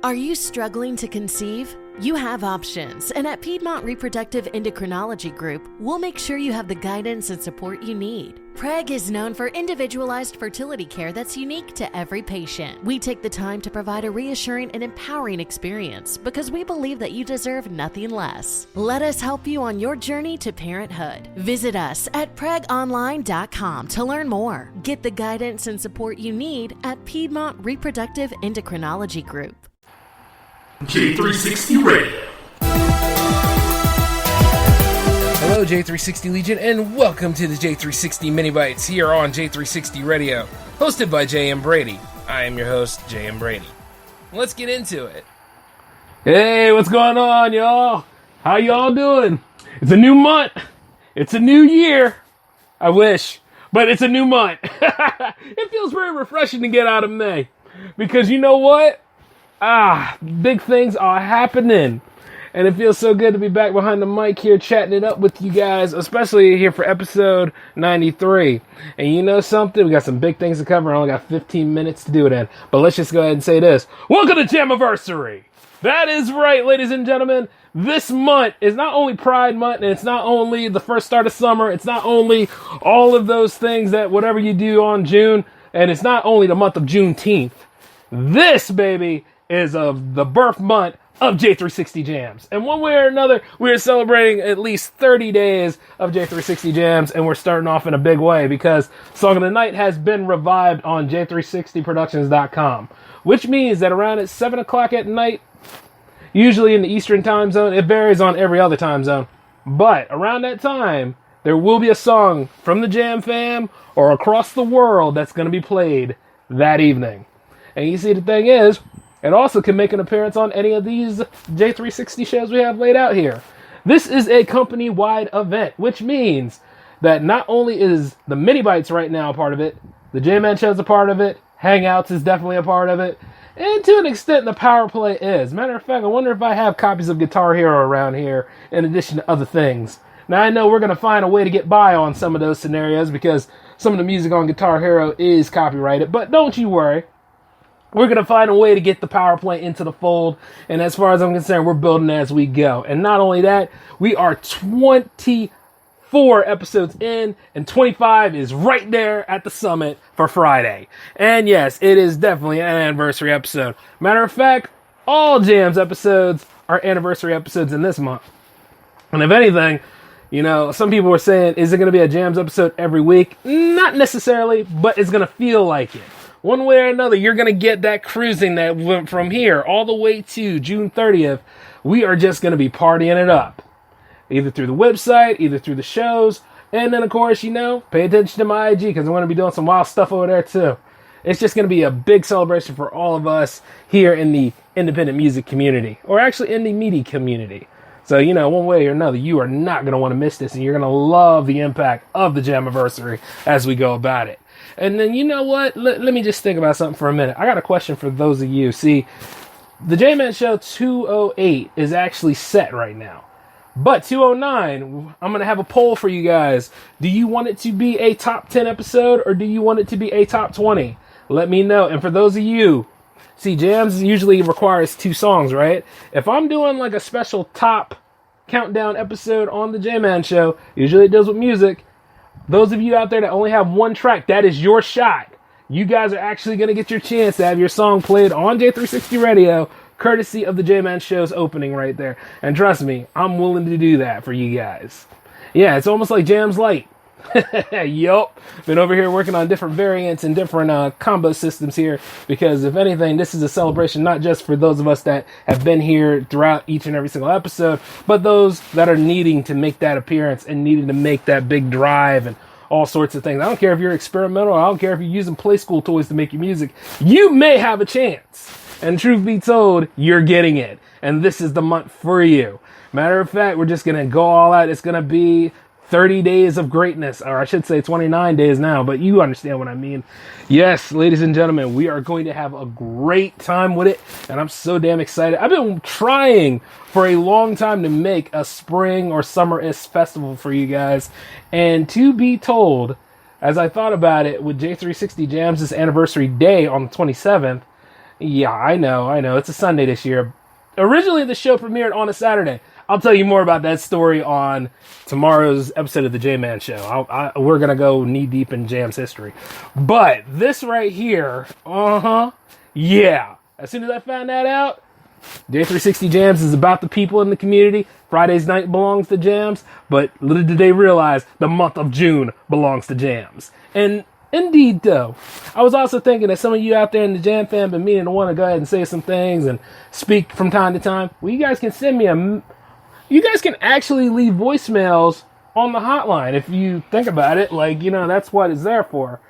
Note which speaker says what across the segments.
Speaker 1: Are you struggling to conceive? You have options, and at Piedmont Reproductive Endocrinology Group, we'll make sure you have the guidance and support you need. PREG is known for individualized fertility care that's unique to every patient. We take the time to provide a reassuring and empowering experience because we believe that you deserve nothing less. Let us help you on your journey to parenthood. Visit us at pregonline.com to learn more. Get the guidance and support you need at Piedmont Reproductive Endocrinology Group.
Speaker 2: J360 Radio.
Speaker 3: Hello, J360 Legion, and welcome to the J360 Mini Bites here on J360 Radio, hosted by J.M. Brady. I am your host, J.M. Brady. Let's get into it.
Speaker 2: Hey, what's going on, y'all? How y'all doing? It's a new month. It's a new year. I wish, but it's a new month. It feels very refreshing to get out of May, because you know what? Big things are happening. And it feels so good to be back behind the mic here chatting it up with you guys, especially here for episode 93. And you know something? We got some big things to cover. I only got 15 minutes to do it in. But let's just go ahead and say this. Welcome to Jammaversary! That is right, ladies and gentlemen. This month is not only Pride Month, and it's not only the first start of summer. It's not only all of those things that whatever you do on June. And it's not only the month of Juneteenth. This, baby, is of the birth month of J360 Jams. And one way or another, we're celebrating at least 30 days of J360 Jams, and we're starting off in a big way because Song of the Night has been revived on J360productions.com, which means that around at 7 o'clock at night, usually in the Eastern time zone, it varies on every other time zone, but around that time, there will be a song from the Jam fam or across the world that's going to be played that evening. And you see, the thing is, it also can make an appearance on any of these J360 shows we have laid out here. This is a company-wide event, which means that not only is the Mini Bites right now a part of it, the J-Man Show's a part of it, Hangouts is definitely a part of it, and to an extent the Power Play is. Matter of fact, I wonder if I have copies of Guitar Hero around here in addition to other things. Now I know we're going to find a way to get by on some of those scenarios because some of the music on Guitar Hero is copyrighted, but don't you worry. We're going to find a way to get the power play into the fold. And as far as I'm concerned, we're building as we go. And not only that, we are 24 episodes in, and 25 is right there at the summit for Friday. And yes, it is definitely an anniversary episode. Matter of fact, all Jams episodes are anniversary episodes in this month. And if anything, you know, some people were saying, is it going to be a Jams episode every week? Not necessarily, but it's going to feel like it. One way or another, you're going to get that cruising that went from here all the way to June 30th. We are just going to be partying it up. Either through the website, either through the shows. And then, of course, you know, pay attention to my IG because I'm going to be doing some wild stuff over there, too. It's just going to be a big celebration for all of us here in the independent music community. Or actually in the media community. So, you know, one way or another, you are not going to want to miss this. And you're going to love the impact of the Jammaversary as we go about it. And then, you know what? Let me just think about something for a minute. I got a question for those of you. See, the J-Man Show 208 is actually set right now. But 209, I'm going to have a poll for you guys. Do you want it to be a top 10 episode or do you want it to be a top 20? Let me know. And for those of you, see, Jams usually requires 2 songs, right? If I'm doing like a special top countdown episode on the J-Man Show, usually it deals with music. Those of you out there that only have 1 track, that is your shot. You guys are actually going to get your chance to have your song played on J360 Radio, courtesy of the J-Man Show's opening right there. And trust me, I'm willing to do that for you guys. Yeah, it's almost like Jams Light. Yup. Been over here working on different variants and different combo systems here because if anything, this is a celebration not just for those of us that have been here throughout each and every single episode, but those that are needing to make that appearance and needing to make that big drive and all sorts of things. I don't care if you're experimental. I don't care if you're using Play School toys to make your music. You may have a chance. And truth be told, you're getting it. And this is the month for you. Matter of fact, we're just going to go all out. It's going to be 30 days of greatness, or I should say 29 days now, but you understand what I mean. Yes, ladies and gentlemen, we are going to have a great time with it, and I'm so damn excited. I've been trying for a long time to make a spring or summer-ish festival for you guys, and to be told, as I thought about it, with J360 Jams' anniversary day on the 27th, Yeah, I know. It's a Sunday this year. Originally, the show premiered on a Saturday. I'll tell you more about that story on tomorrow's episode of the J-Man Show. We're going to go knee-deep in Jam's history. But this right here, yeah. As soon as I found that out, J360 Jams is about the people in the community. Friday's night belongs to Jams. But little did they realize the month of June belongs to Jams. And indeed, though, I was also thinking that some of you out there in the Jam fan been meaning to want to go ahead and say some things and speak from time to time. Well, you guys can send me you guys can actually leave voicemails on the hotline if you think about it. That's what it's there for.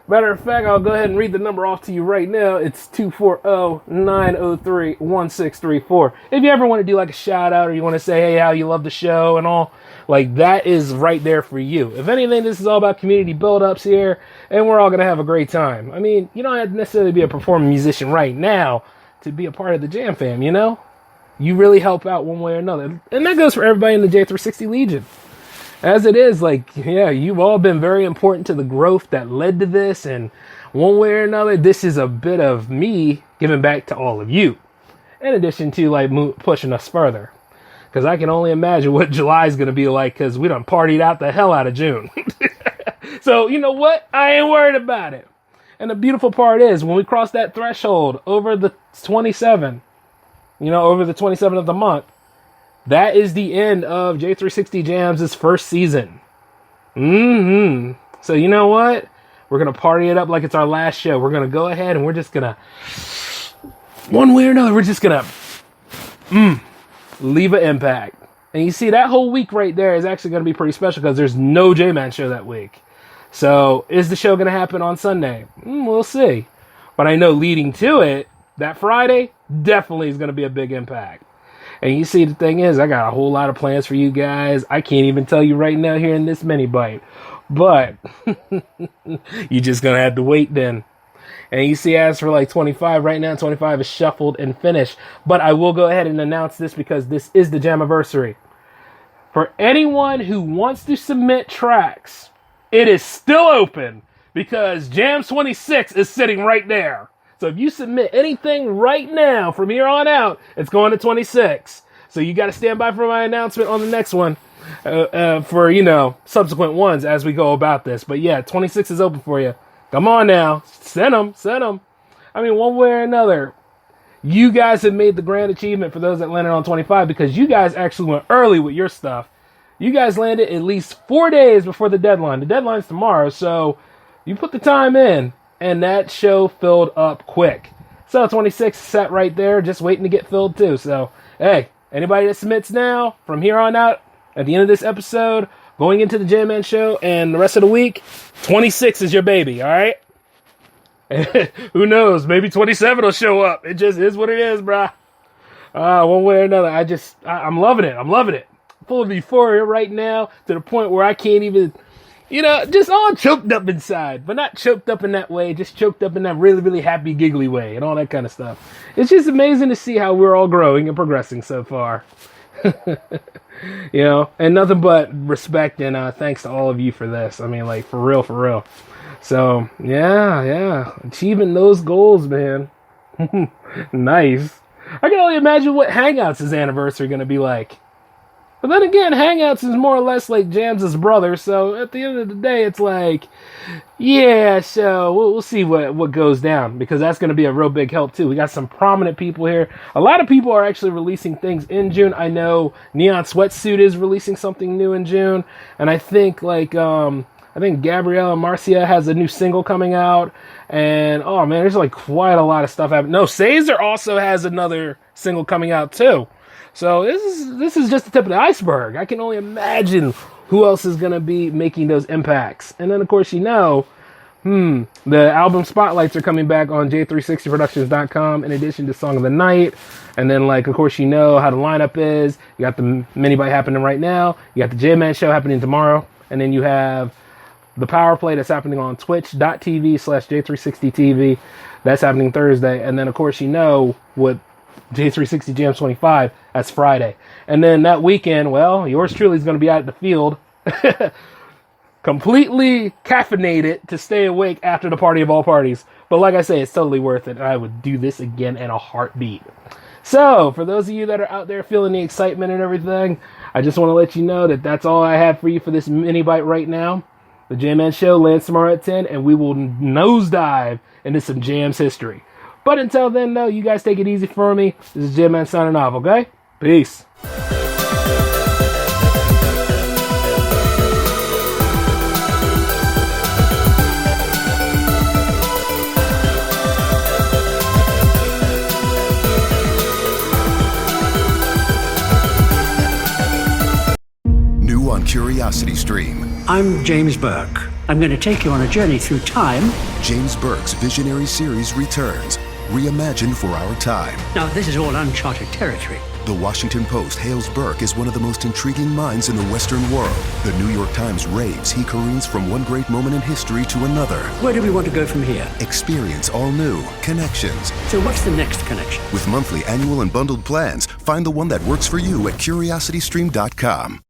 Speaker 2: Matter of fact, I'll go ahead and read the number off to you right now. It's 240-903-1634. If you ever want to do like a shout out or you want to say, hey, how you love the show and all, that is right there for you. If anything, this is all about community build-ups here, and we're all going to have a great time. I mean, you don't have to necessarily be a performing musician right now to be a part of the Jam fam, you know? You really help out one way or another. And that goes for everybody in the J360 Legion. As it is, you've all been very important to the growth that led to this, and one way or another, this is a bit of me giving back to all of you. In addition to, pushing us further. Because I can only imagine what July is going to be like, because we done partied out the hell out of June. So, you know what? I ain't worried about it. And the beautiful part is, when we cross that threshold over the 27th of the month, that is the end of J360 Jams' first season. So you know what? We're going to party it up like it's our last show. We're going to go ahead and we're just going to, one way or another, we're just going to leave an impact. And you see, that whole week right there is actually going to be pretty special because there's no J-Man show that week. So is the show going to happen on Sunday? We'll see. But I know leading to it, that Friday definitely is going to be a big impact. And you see, the thing is, I got a whole lot of plans for you guys. I can't even tell you right now here in this mini bite. But you're just going to have to wait then. And you see, as for 25, right now 25 is shuffled and finished. But I will go ahead and announce this because this is the Jammaversary. For anyone who wants to submit tracks, it is still open because Jams 26 is sitting right there. So if you submit anything right now from here on out, it's going to 26. So you got to stand by for my announcement on the next one for, subsequent ones as we go about this. But yeah, 26 is open for you. Come on now. Send them. I mean, one way or another, you guys have made the grand achievement for those that landed on 25 because you guys actually went early with your stuff. You guys landed at least 4 days before the deadline. The deadline's tomorrow, so you put the time in. And that show filled up quick. So 26 set right there, just waiting to get filled too. So, hey, anybody that submits now, from here on out, at the end of this episode, going into the J-Man show, and the rest of the week, 26 is your baby, all right? Who knows? Maybe 27 will show up. It just is what it is, brah. One way or another, I'm loving it. I'm loving it. Full of euphoria right now to the point where I can't even... just all choked up inside, but not choked up in that way, just choked up in that really, really happy, giggly way and all that kind of stuff. It's just amazing to see how we're all growing and progressing so far. And nothing but respect and thanks to all of you for this. I mean, for real. So, yeah, achieving those goals, man. Nice. I can only imagine what Hangouts' anniversary going to be like. But then again, Hangouts is more or less like Jams' brother, so at the end of the day, it's so we'll see what goes down, because that's going to be a real big help, too. We got some prominent people here. A lot of people are actually releasing things in June. I know Neon Sweatsuit is releasing something new in June, and I think, Gabriella Marcia has a new single coming out, and, oh, man, there's, quite a lot of stuff happening. No, Caesar also has another single coming out, too. So this is just the tip of the iceberg. I can only imagine who else is going to be making those impacts. And then, of course, the album spotlights are coming back on J360productions.com in addition to Song of the Night. And then, of course, how the lineup is. You got the mini bite happening right now. You got the J-Man show happening tomorrow. And then you have the Power Play that's happening on twitch.tv/J360TV. That's happening Thursday. And then, of course, what J360 Jams 25, that's Friday. And then that weekend, well, yours truly is going to be out at the field completely caffeinated to stay awake after the party of all parties. But like I say, it's totally worth it. And I would do this again in a heartbeat. So, for those of you that are out there feeling the excitement and everything, I just want to let you know that that's all I have for you for this mini bite right now. The Jam Man Show lands tomorrow at 10, and we will nosedive into some Jams history. But until then, though, you guys take it easy for me. This is Jam Man signing off, okay? Peace.
Speaker 4: New on Curiosity Stream.
Speaker 5: I'm James Burke. I'm going to take you on a journey through time.
Speaker 4: James Burke's visionary series returns, reimagined for our time.
Speaker 5: Now, this is all uncharted territory.
Speaker 4: The Washington Post hails Burke as one of the most intriguing minds in the Western world. The New York Times raves he careens from one great moment in history to another.
Speaker 5: Where do we want to go from here?
Speaker 4: Experience all new connections.
Speaker 5: So what's the next connection?
Speaker 4: With monthly, annual, and bundled plans, find the one that works for you at curiositystream.com.